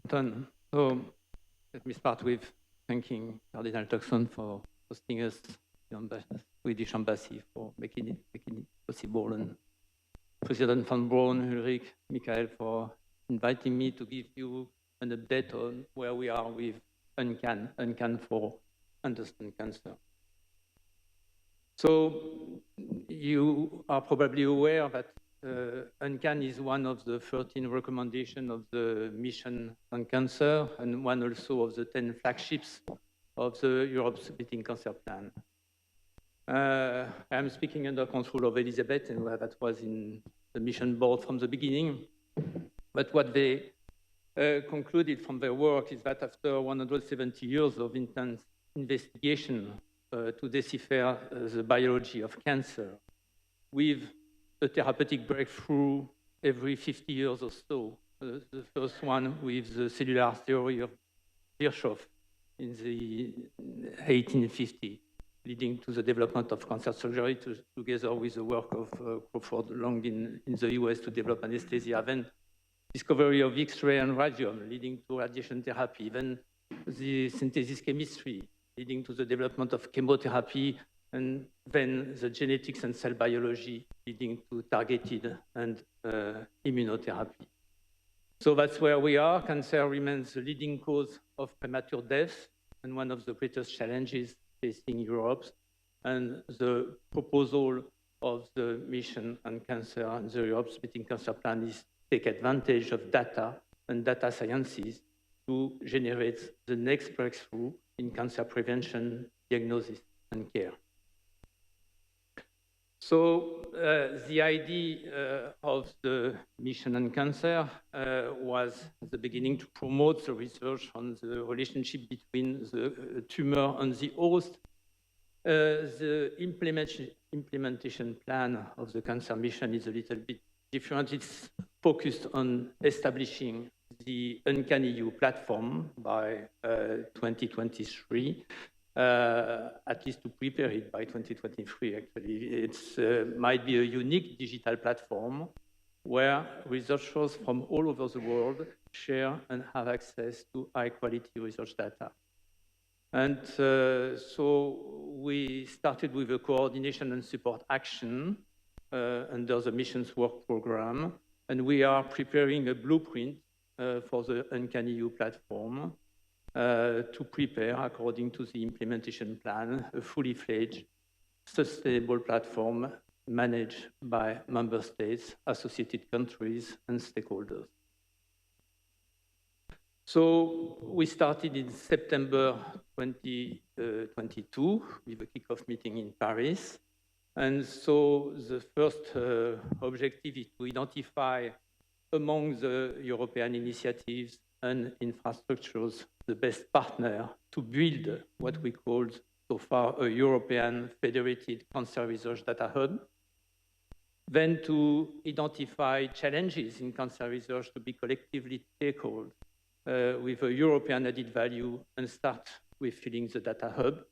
Anton. So let me start with thanking Cardinal Turkson for hosting us, the Swedish Embassy, for making it possible, and President Van Braun, Ulrich, Michael, for inviting me to give you an update on where we are with UNCAN for Understand Cancer. So you are probably aware that UNCAN is one of the 13 recommendations of the Mission on Cancer and one also of the 10 flagships of the Europe's Beating Cancer Plan. I am speaking under control of Elizabeth, and that was in the mission board from the beginning. But what they concluded from their work is that after 170 years of intense investigation to decipher the biology of cancer, with a therapeutic breakthrough every 50 years or so. The first one with the cellular theory of Virchow in the 1850, leading to the development of cancer surgery together with the work of Crawford Long in the US to develop anesthesia. Then discovery of X-ray and radium, leading to radiation therapy. Then the synthesis chemistry, leading to the development of chemotherapy, and then the genetics and cell biology, leading to targeted and immunotherapy. So that's where we are. Cancer remains the leading cause of premature death and one of the greatest challenges facing Europe. And the proposal of the Mission on Cancer and the Europe's Beating Cancer Plan is to take advantage of data and data sciences to generate the next breakthrough in cancer prevention, diagnosis, and care. So the idea of the Mission on Cancer was at the beginning to promote the research on the relationship between the tumor and the host. The implementation plan of the cancer mission is a little bit different. It's focused on establishing the UNCAN EU platform by 2023. At least to prepare it by 2023, actually. It might be a unique digital platform where researchers from all over the world share and have access to high-quality research data. And so we started with a coordination and support action under the mission's work program, and we are preparing a blueprint for the UNCAN EU platform to prepare, according to the implementation plan, a fully fledged, sustainable platform managed by member states, associated countries, and stakeholders. So we started in September 2022 with a kickoff meeting in Paris. And so the first objective is to identify among the European initiatives and infrastructures the best partner to build what we called so far a European federated cancer research data hub. Then to identify challenges in cancer research to be collectively tackled with a European added value and start with filling the data hub.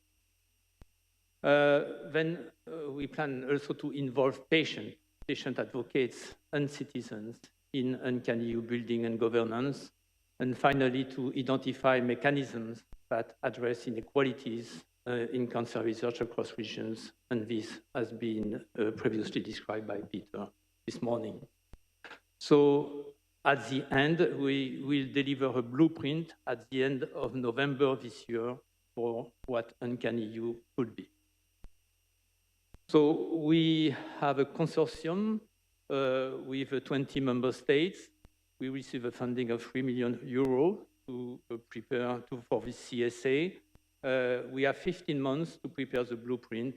Then we plan also to involve patient advocates and citizens in UNCAN EU building and governance. And finally, to identify mechanisms that address inequalities in cancer research across regions. And this has been previously described by Peter this morning. So at the end, we will deliver a blueprint at the end of November this year for what UNCAN EU could be. So we have a consortium with 20 member states. We receive a funding of 3 million euros to prepare for this CSA. We have 15 months to prepare the blueprint.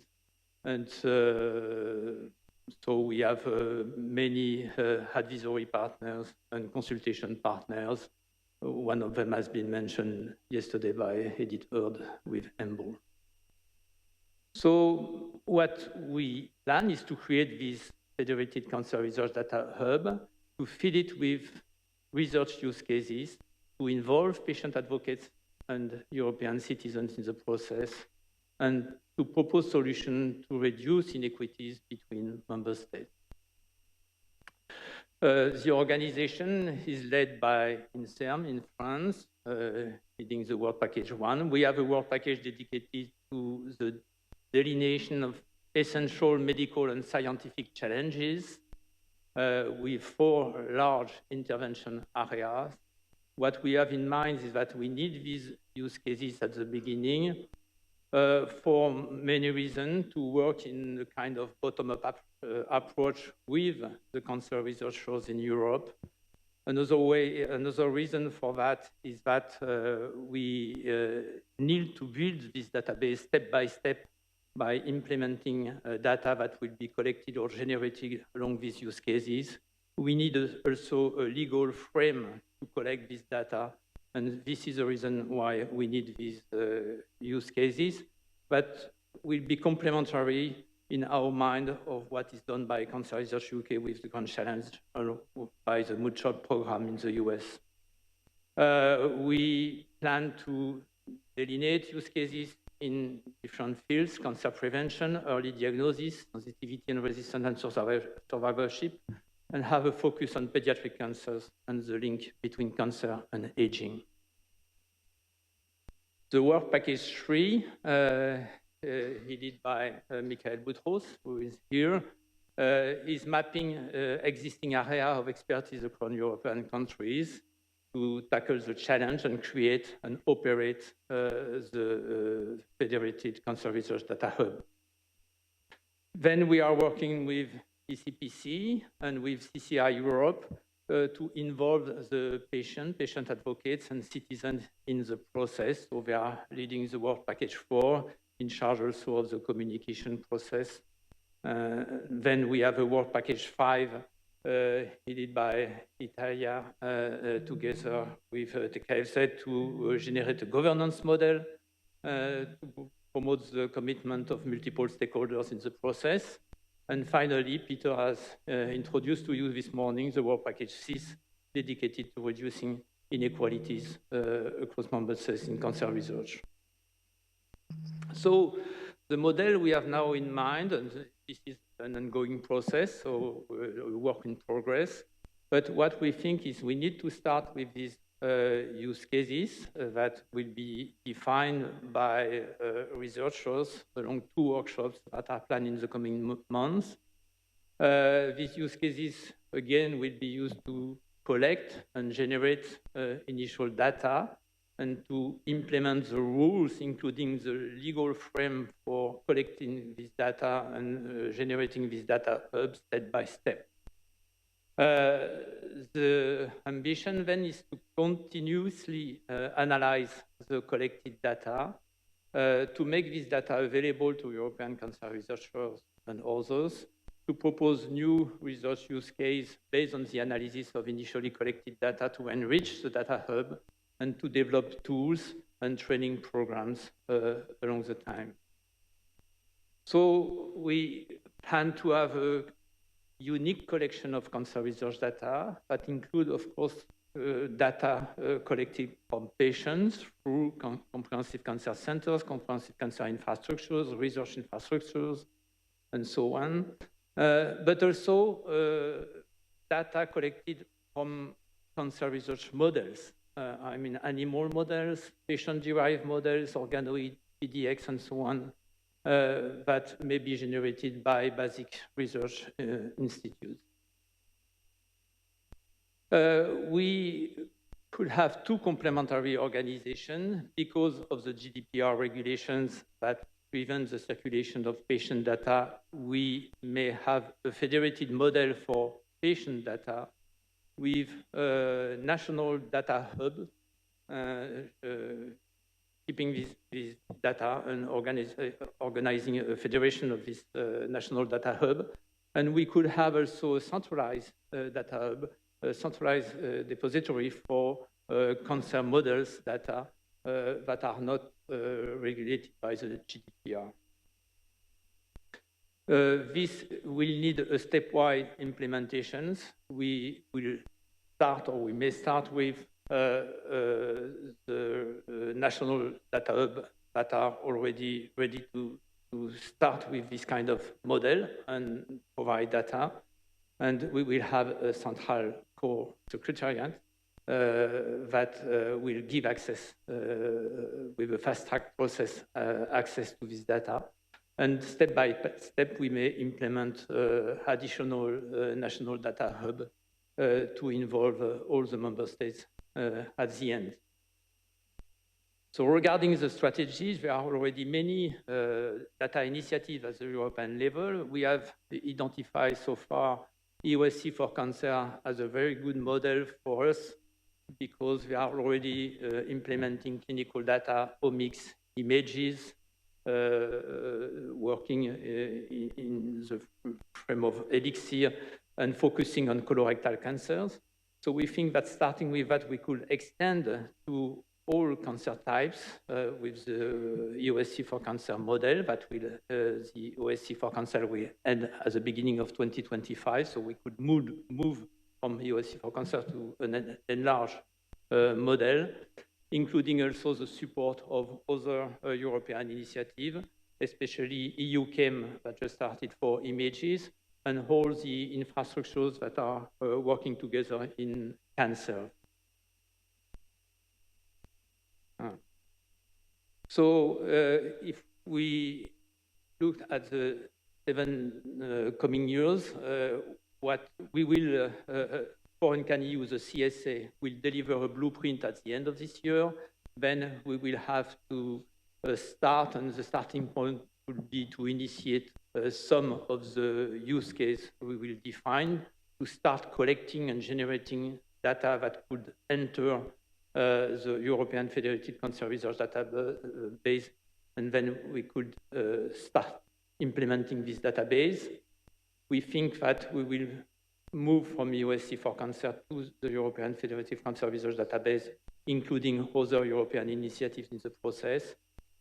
And so we have many advisory partners and consultation partners. One of them has been mentioned yesterday by Edith Heard with EMBL. So what we plan is to create this federated cancer research data hub, to fill it with research use cases, to involve patient advocates and European citizens in the process, and to propose solutions to reduce inequities between member states. The organization is led by INSERM in France, leading the Work Package 1. We have a work package dedicated to the delineation of essential medical and scientific challenges with 4 large intervention areas. What we have in mind is that we need these use cases at the beginning for many reasons, to work in a kind of bottom-up approach with the cancer researchers in Europe. Another reason for that is that we need to build this database step by step by implementing data that will be collected or generated along these use cases. We need also a legal frame to collect this data, and this is the reason why we need these use cases, but will be complementary in our mind of what is done by Cancer Research UK with the Grand Challenge by the Moonshot program in the US. We plan to delineate use cases in different fields: cancer prevention, early diagnosis, sensitivity and resistance, and survivorship, and have a focus on pediatric cancers and the link between cancer and aging. The work package 3, headed by Michael Boutros, who is here, is mapping existing area of expertise across European countries to tackle the challenge and create and operate the Federated Cancer Research Data Hub. Then we are working with ECPC and with CCI Europe to involve the patient advocates and citizens in the process. So they are leading the work package 4, in charge also of the communication process. Then we have a work package 5 headed by Italia together with TKFZ to generate a governance model to promote the commitment of multiple stakeholders in the process. And finally, Peter has introduced to you this morning the work package 6 dedicated to reducing inequalities across member states in cancer research. So the model we have now in mind, and this is an ongoing process, so a work in progress, but what we think is we need to start with these use cases that will be defined by researchers along 2 workshops that are planned in the coming months. These use cases, again, will be used to collect and generate initial data and to implement the rules, including the legal frame for collecting this data and generating this data hub step by step. The ambition then is to continuously analyze the collected data to make this data available to European cancer researchers and others, to propose new research use case based on the analysis of initially collected data to enrich the data hub and to develop tools and training programs along the time. So we plan to have a unique collection of cancer research data that include, of course, data collected from patients through comprehensive cancer centers, comprehensive cancer infrastructures, research infrastructures, and so on. But also data collected from cancer research models. I mean, animal models, patient-derived models, organoid, PDX, and so on, that may be generated by basic research institutes. We could have 2 complementary organizations because of the GDPR regulations that prevent the circulation of patient data. We may have a federated model for patient data with a national data hub, keeping this data and organizing a federation of this national data hub. And we could have also a centralized data hub, a centralized depository for cancer models data that are not regulated by the GDPR. This will need a stepwise implementations. We will start, or we may start with the national data hub that are already ready to start with this kind of model and provide data. And we will have a central core secretariat that will give access with a fast-track process, access to this data. And step by step, we may implement additional national data hub to involve all the member states at the end. So regarding the strategies, there are already many data initiatives at the European level. We have identified so far EOSC for cancer as a very good model for us because we are already implementing clinical data, omics, images, working in the frame of Elixir and focusing on colorectal cancers. So we think that starting with that, we could extend to all cancer types with the EOSC for cancer model that will, the OSC for cancer will end at the beginning of 2025. So we could move from EOSC for cancer to an enlarged model, including also the support of other European initiatives, especially EU-CAM that just started for images, and all the infrastructures that are working together in cancer. So if we look at the 7 coming years, what we will, for UNCAN EU, the CSA will deliver a blueprint at the end of this year. Then we will have to start, and the starting point would be to initiate some of the use case we will define to start collecting and generating data that could enter the European Federated Cancer Research Database, and then we could start implementing this database. We think that we will move from EOSC for cancer to the European Federative Cancer Research Database, including other European initiatives in the process.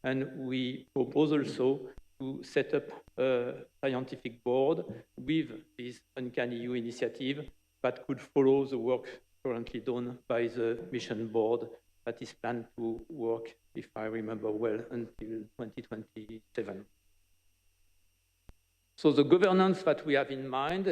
And we propose also to set up a scientific board with this UNCAN EU initiative that could follow the work currently done by the mission board that is planned to work, if I remember well, until 2027. So the governance that we have in mind,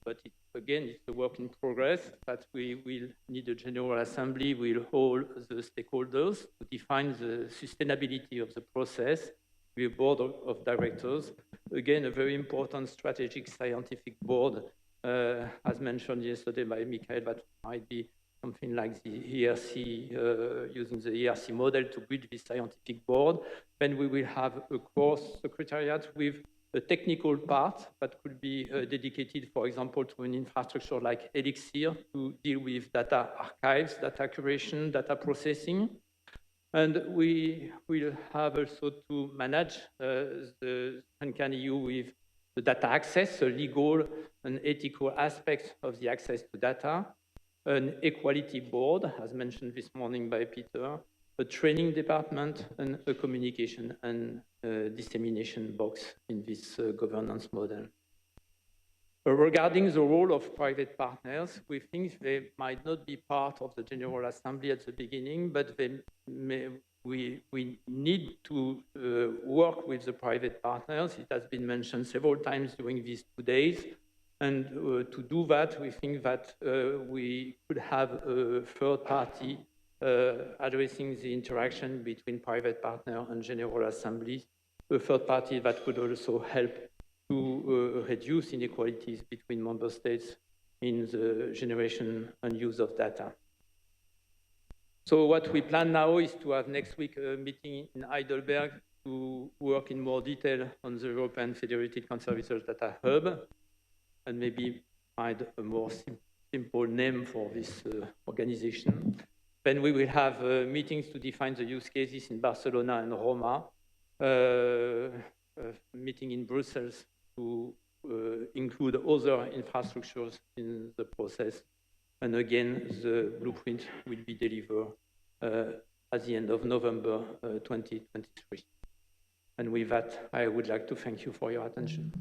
but again, it's a work in progress, that we will need a General Assembly, will hold the stakeholders to define the sustainability of the process, with a board of directors. Again, a very important strategic scientific board, as mentioned yesterday by Michael, that might be something like the ERC, using the ERC model to build this scientific board. Then we will have a core secretariat with a technical part that could be dedicated, for example, to an infrastructure like Elixir to deal with data archives, data curation, data processing. And we will have also to manage the UNCAN EU with the data access, the legal and ethical aspects of the access to data, an equality board, as mentioned this morning by Peter, a training department, and a communication and dissemination box in this governance model. Regarding the role of private partners, we think they might not be part of the General Assembly at the beginning, but we need to work with the private partners. It has been mentioned several times during these 2 days. And to do that, we think that we could have a third party addressing the interaction between private partner and General Assembly, a third party that could also help to reduce inequalities between member states in the generation and use of data. So what we plan now is to have next week a meeting in Heidelberg to work in more detail on the European Federated Cancer Research Data Hub, and maybe find a more simple name for this organization. Then we will have meetings to define the use cases in Barcelona and Roma, meeting in Brussels to include other infrastructures in the process. And again, the blueprint will be delivered at the end of November 2023. And with that, I would like to thank you for your attention.